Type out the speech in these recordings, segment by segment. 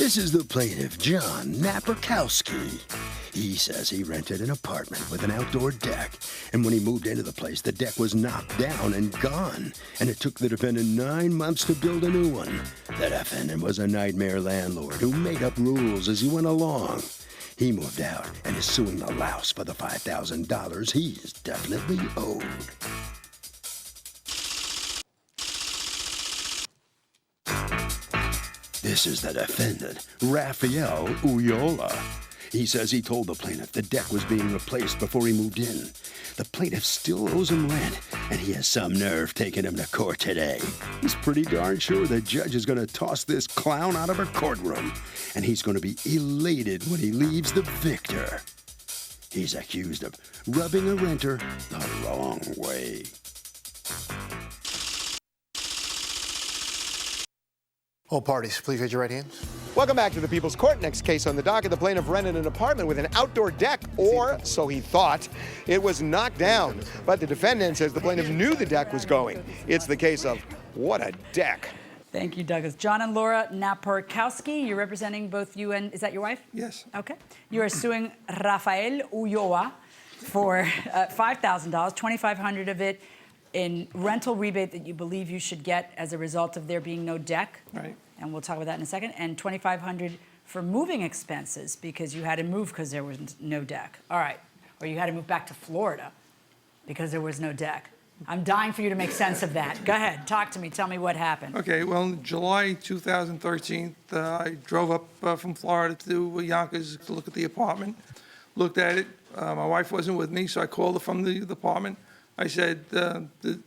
This is the plaintiff, John Naperkowski. He says he rented an apartment with an outdoor deck, and when he moved into the place, the deck was knocked down and gone, and it took the defendant 9 months to build a new one. The defendant was a nightmare landlord who made up rules as he went along. He moved out and is suing the louse for the $5,000 he is definitely owed. This is the defendant, Raphael Uyola. He says he told the plaintiff the deck was being replaced before he moved in. The plaintiff still owes him rent, and he has some nerve taking him to court today. He's pretty darn sure the judge is going to toss this clown out of her courtroom, and he's going to be elated when he leaves the victor. He's accused of rubbing a renter the wrong way. All parties, please raise your right hands. Welcome back to the People's Court. Next case on the docket, the plaintiff rented an apartment with an outdoor deck, or so he thought. It was knocked down, but the defendant says the plaintiff knew the deck was going. It's the case of what a deck. Thank you, Douglas. John and Laura Naperkowski, you're representing both you and, is that your wife? Yes. Okay. You are suing Rafael Ulloa for $5,000, $2,500 of it in rental rebate that you believe you should get as a result of there being no deck. Right. And we'll talk about that in a second. And $2,500 for moving expenses because you had to move because there was no deck. All right. Or you had to move back to Florida because there was no deck. I'm dying for you to make sense of that. Go ahead. Talk to me. Tell me what happened. Okay, well, in July 2013, I drove up from Florida to Yonkers to look at the apartment. Looked at it. My wife wasn't with me, so I called her from the apartment. I said,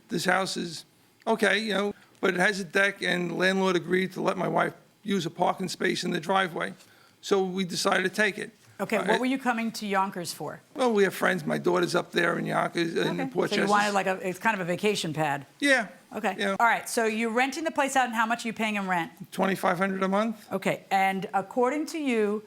this house is okay, you know, but it has a deck, and the landlord agreed to let my wife use a parking space in the driveway. So we decided to take it. Okay, what were you coming to Yonkers for? Well, we have friends. My daughter's up there in Yonkers, in Port So you wanted like it's kind of a vacation pad. Yeah. Okay. Yeah. All right, so you're renting the place out, and how much are you paying in rent? $2,500 a month. Okay, and according to you,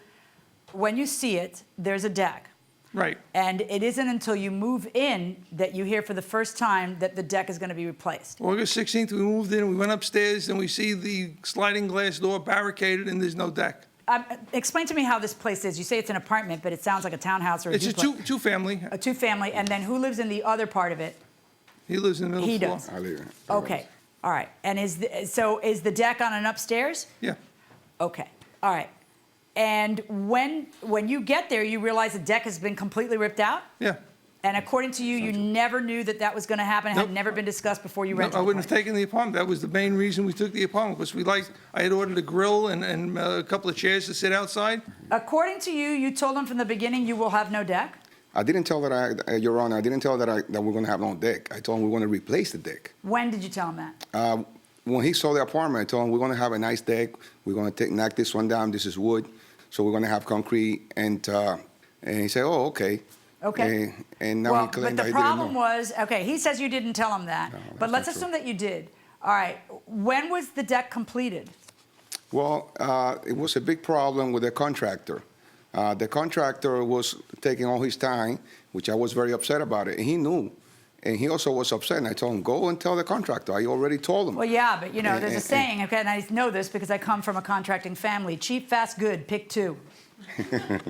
when you see it, there's a deck. Right. And it isn't until you move in that you hear for the first time that the deck is going to be replaced. August 16th, we moved in, we went upstairs, and we see the sliding glass door barricaded, and there's no deck. Explain to me how this place is. You say it's an apartment, but it sounds like a townhouse or a duplex. It's a two-family. A two-family, and then who lives in the other part of it? He lives in the middle floor. He does. I live. Okay, all right. And is the deck on an upstairs? Yeah. Okay, all right. And when you get there, you realize the deck has been completely ripped out? Yeah. And according to you, you never knew that that was going to happen? It Nope. had never been discussed before you No, rented I the wouldn't have place? taken the apartment. That was the main reason we took the apartment, because I had ordered a grill and a couple of chairs to sit outside. According to you, you told them from the beginning you will have no deck? I didn't tell Your Honor, I didn't tell that we're going to have no deck. I told him we're going to replace the deck. When did you tell him that? When he saw the apartment, I told him we're going to have a nice deck. We're going to knock this one down. This is wood. So we're going to have concrete. And he said, oh, okay. Okay. And now he claimed that he didn't know. But the problem was, okay, he says you didn't tell him that. No, but let's that's not assume that you did. All right. When was the deck completed? Well, it was a big problem with the contractor. The contractor was taking all his time, which I was very upset about it. And he knew. And he also was upset. And I told him, go and tell the contractor. I already told him. Well, yeah, but, you know, there's a saying, okay, and I know this because I come from a contracting family. Cheap, fast, good. Pick two.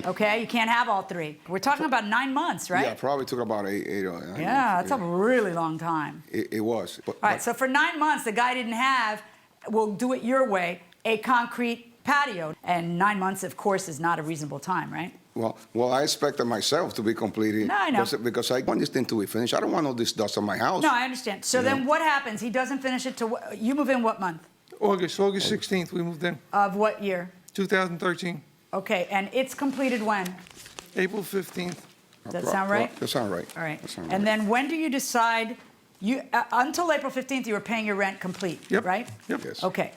Okay? You can't have all three. We're talking about 9 months, right? Yeah, probably took about eight Yeah, that's a really long time. It was. All right, so for 9 months, the guy didn't have, we'll do it your way, a concrete patio. And 9 months, of course, is not a reasonable time, right? Well, I expected myself to be completed. No, I know. Because I want this thing to be finished. I don't want all this dust on my house. No, I understand. So then what happens? He doesn't finish it till, you move in what month? August 16th, we moved in. Of what year? 2013. Okay, and it's completed when? April 15th. Does that sound right? That sounds right. All right. That sound And right. then when do you decide, until April 15th, you were paying your rent complete, Yep. right? Yep. Yes. Okay.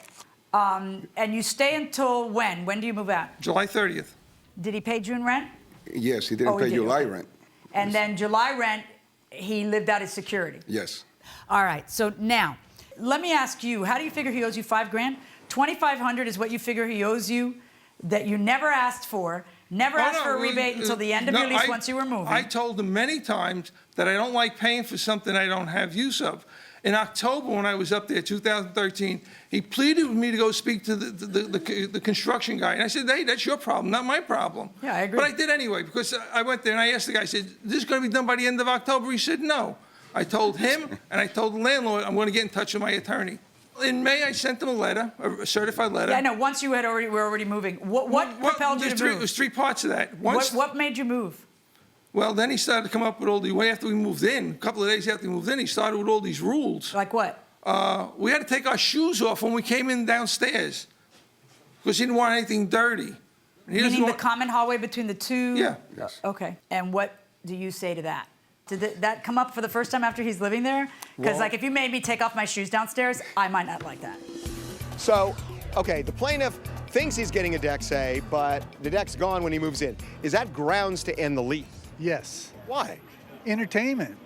And you stay until when? When do you move out? July 30th. Did he pay June rent? Yes, he didn't Oh, he pay did, July okay. rent. And then July rent, he lived out his security. Yes. All right, so now, let me ask you, how do you figure he owes you $5 grand? $2,500 is what you figure he owes you that you never asked for, never asked for a rebate until the end of your lease once you were moving. I told him many times that I don't like paying for something I don't have use of. In October, when I was up there, 2013, he pleaded with me to go speak to the construction guy. And I said, hey, that's your problem, not my problem. Yeah, I agree. But I did anyway, because I went there and I asked the guy, I said, this is going to be done by the end of October? He said, no. I told him and I told the landlord, I'm going to get in touch with my attorney. In May, I sent them a letter, a certified letter. Yeah, I know. Once you were already moving. What propelled you to move? There's three parts of that. What made you move? Well, then he started to come up with all the, way after we moved in, a couple of days after we moved in, he started with all these rules. Like what? We had to take our shoes off when we came in downstairs because he didn't want anything dirty. Meaning the common hallway between the two? Yeah. Yes. Okay. And what do you say to that? Did that come up for the first time after he's living there? Because, Well- like, if you made me take off my shoes downstairs, I might not like that. So, okay, the plaintiff thinks he's getting a deck, say, but the deck's gone when he moves in. Is that grounds to end the lease? Yes. Why? Entertainment.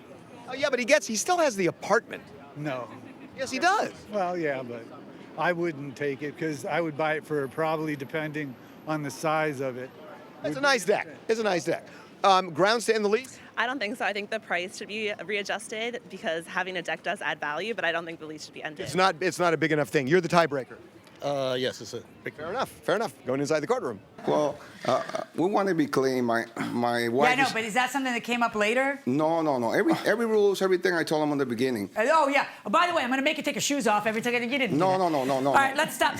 Oh, yeah, but he still has the apartment. No. Yes, he does. Well, yeah, but I wouldn't take it because I would buy it for probably, depending on the size of it. It's a nice deck. It's a nice deck. Grounds to end the lease? I don't think so. I think the price should be readjusted because having a deck does add value, but I don't think the lease should be ended. It's not a big enough thing. You're the tiebreaker. Yes, it's a big. Fair enough. Fair enough. Going inside the courtroom. Well, we want to be clean. My Yeah, wife. I know, but is that something that came up later? No. Every rules, everything I told him in the beginning. Oh, yeah. Oh, by the way, I'm going to make you take your shoes off every time you didn't. No. All right, let's stop.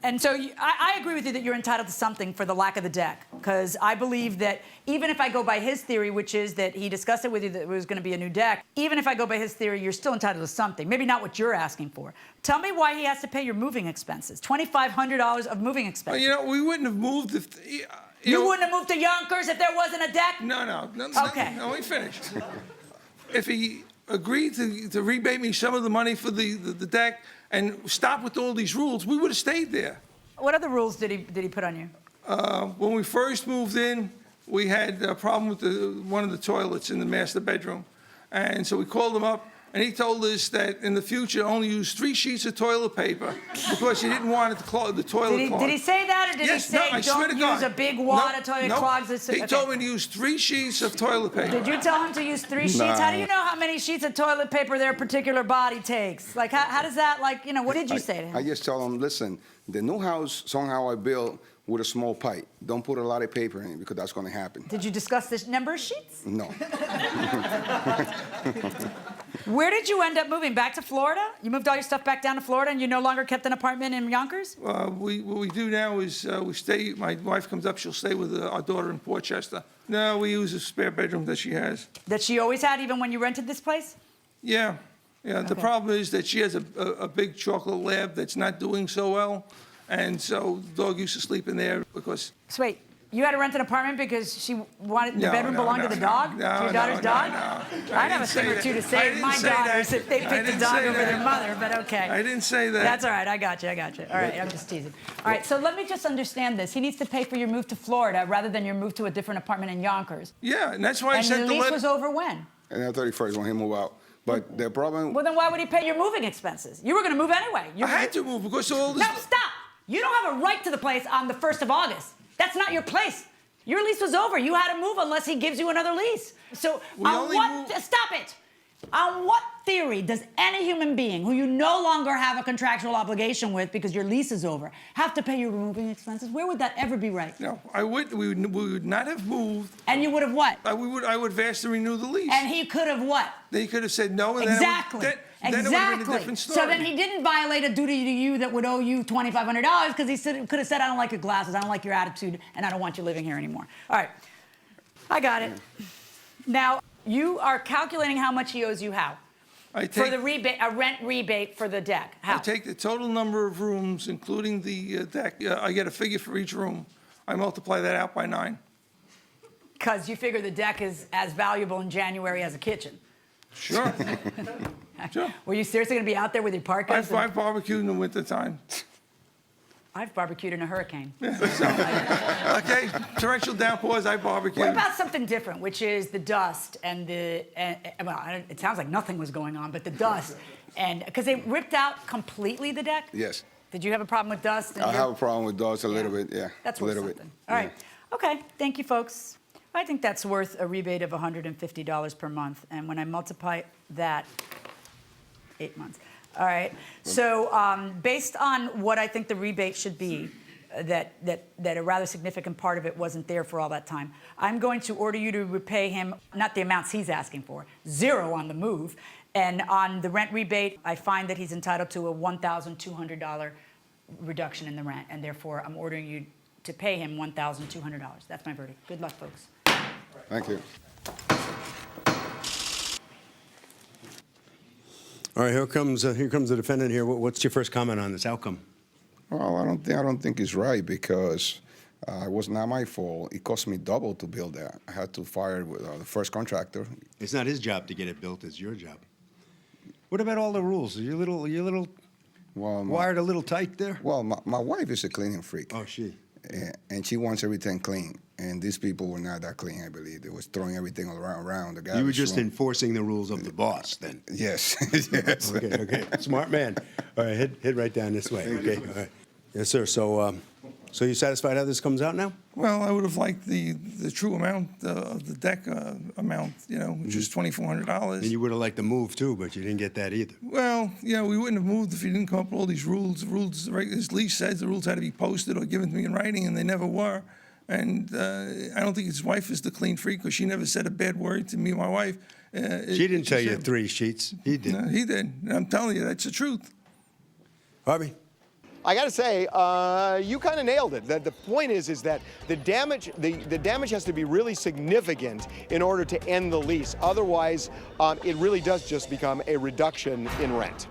And so I agree with you that you're entitled to something for the lack of the deck, because I believe that even if I go by his theory, which is that he discussed it with you that it was going to be a new deck, even if I go by his theory, you're still entitled to something. Maybe not what you're asking for. Tell me why he has to pay your moving expenses. $2,500 of moving expenses. You know, we wouldn't have moved if... You wouldn't have moved to Yonkers if there wasn't a deck? No. Okay. No, we finished. If he agreed to rebate me some of the money for the deck and stop with all these rules, we would have stayed there. What other rules did he put on you? When we first moved in, we had a problem with one of the toilets in the master bedroom. And so we called him up, and he told us that in the future, only use 3 sheets of toilet paper because he didn't want it to clog the toilet clog. Did he say that, or did Yes, he say no, I swear don't to God. use a big wad of toilet No. clogs? He told me to use 3 sheets of toilet paper. Did you tell him to use 3 sheets? How do you know how many sheets of toilet paper their particular body takes? Like, how does that, like, you know, what did you say to him? I just tell him, listen, the new house somehow I built with a small pipe. Don't put a lot of paper in it because that's going to happen. Did you discuss the number of sheets? No. Where did you end up moving? Back to Florida? You moved all your stuff back down to Florida and you no longer kept an apartment in Yonkers? What we do now is we stay, my wife comes up, she'll stay with our daughter in Portchester. No, we use a spare bedroom that she has. That she always had even when you rented this place? Yeah. The problem is that she has a big chocolate lab that's not doing so well. And so the dog used to sleep in there because... So wait, you had to rent an apartment because she wanted the bedroom belonged to the dog? No, to your daughter's dog? I'd have a thing or two to say to my daughters if they picked a dog over their mother, but okay. I didn't say that. That's all right, I got you. All right, I'm just teasing. All right, so let me just understand this. He needs to pay for your move to Florida rather than your move to a different apartment in Yonkers. Yeah, and that's why I And sent the the lease letter. was over when? And on 31st when he moved out. But the problem... Well, then why would he pay your moving expenses? You were going to move anyway. I had to move because of all this... No, stop! You don't have a right to the place on the 1st of August. That's not your place. Your lease was over. You had to move unless he gives you another lease. So stop it! On what theory does any human being who you no longer have a contractual obligation with because your lease is over have to pay your moving expenses? Where would that ever be right? No, we would not have moved. And you would have what? I would have asked to renew the lease. And he could have what? They could have said no, and Exactly. then it would have been a different story. So then he didn't violate a duty to you that would owe you $2,500 because he could have said, I don't like your glasses, I don't like your attitude, and I don't want you living here anymore. All right, I got it. Now, you are calculating how much he owes you how? For the rebate, a rent rebate for the deck. How? I take the total number of rooms, including the deck. I get a figure for each room. I multiply that out by 9. Because you figure the deck is as valuable in January as a kitchen. Sure. Sure. Were you seriously going to be out there with your parkas? I've barbecued in the wintertime. I've barbecued in a hurricane. Okay, torrential downpours, I barbecued. What about something different, which is the dust and it sounds like nothing was going on, but the dust, and because they ripped out completely the deck? Yes. Did you have a problem with dust? I have a problem with dogs a little bit, yeah. That's a worth little something. bit. All right. Okay, thank you, folks. I think that's worth a rebate of $150 per month, and when I multiply that 8 months. All right. So based on what I think the rebate should be, that a rather significant part of it wasn't there for all that time, I'm going to order you to repay him, not the amounts he's asking for, 0 on the move. And on the rent rebate, I find that he's entitled to a $1,200 reduction in the rent, and therefore I'm ordering you to pay him $1,200. That's my verdict. Good luck, folks. Thank you. All right, here comes the defendant here. What's your first comment on this outcome? Well, I don't think it's right because it was not my fault. It cost me double to build that. I had to fire the first contractor. It's not his job to get it built; it's your job. What about all the rules? Are you little Well, wired a little tight there? Well, my wife is a cleaning freak. Oh, she. And she wants everything clean. And these people were not that clean, I believe. They was throwing everything around. The guy You were just enforcing the rules of the boss, then. Yes, yes. Okay. Smart man. All right, head right down this way. Okay. All right. Yes, sir. So you satisfied how this comes out now? Well, I would have liked the true amount of the deck amount, which is $2,400. And you would have liked to move too, but you didn't get that either. Well, we wouldn't have moved if you didn't come up with all these rules. As lease says, the rules had to be posted or given to me in writing, and they never were. And I don't think his wife is the clean freak because she never said a bad word to me or my wife. She didn't tell you 3 sheets. He did. No, he did. And I'm telling you, that's the truth. Harvey? I got to say, you kind of nailed it. The point is that the damage has to be really significant in order to end the lease. Otherwise, it really does just become a reduction in rent.